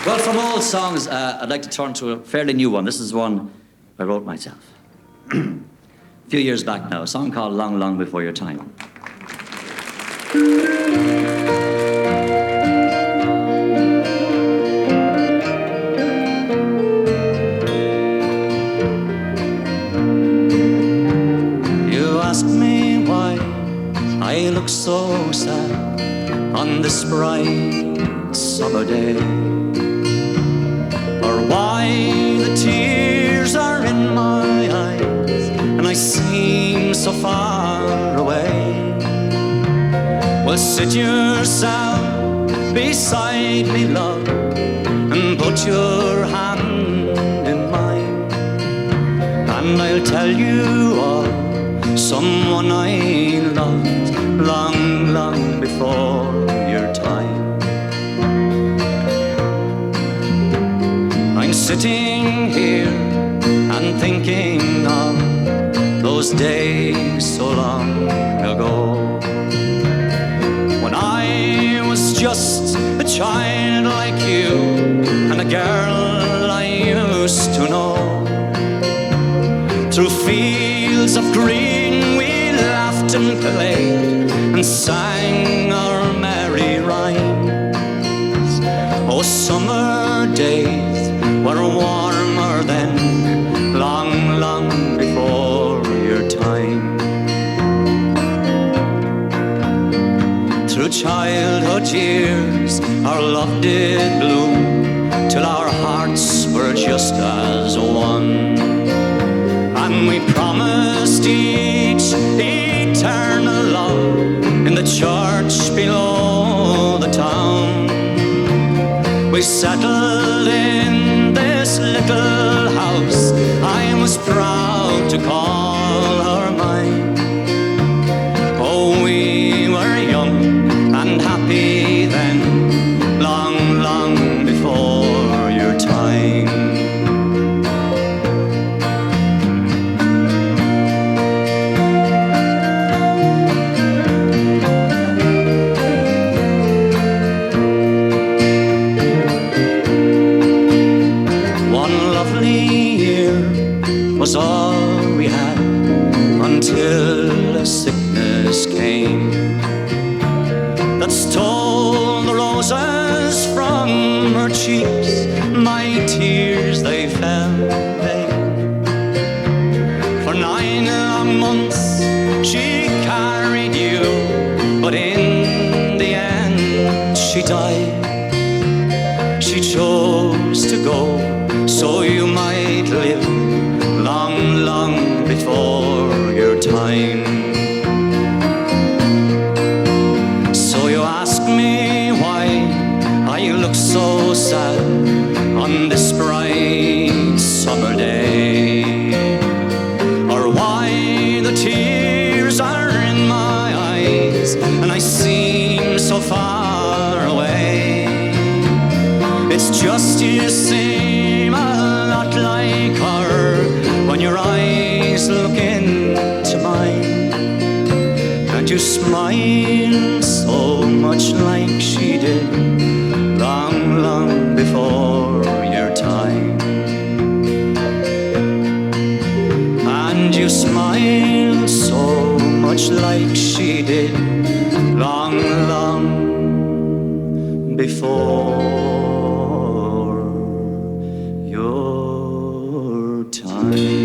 Well, from old songs, I'd like to turn to a fairly new one. This is one I wrote myself. A few years back now, a song called Long, Long Before Your Time. You ask me why I look so sad on this bright summer day, or why the tears are in my eyes and I seem so far away. Well, sit yourself beside me, love, and put your hand in mine, and I'll tell you all someone I loved long, long before your time. I'm sitting here and thinking of those days so long ago, when I was just a child like you and a girl I used to know. Through fields of green we laughed and played and sang our merry rhymes. Oh, summer days were warmer then, long, long before your time. Through childhood years our love did bloom, till our hearts were just as one, and we promised each eternal love in the church below the town. We settled in this little house I was proud to call her mine. Oh, we were young and happy then, long, long before your time. Was all we had until a sickness came that stole the roses from her cheeks. My tears, they fell vain. For 9 long months she carried you, but in the end she died. She chose to go so you might live long, long before your time. So you ask me why I look so sad on this bright summer day, or why the tears are in my eyes and I seem so far away. It's just you seem a lot like her when your eyes look into mine, and you smile so much like she did long, long before your time. And you smile so much like she did long, long before your time.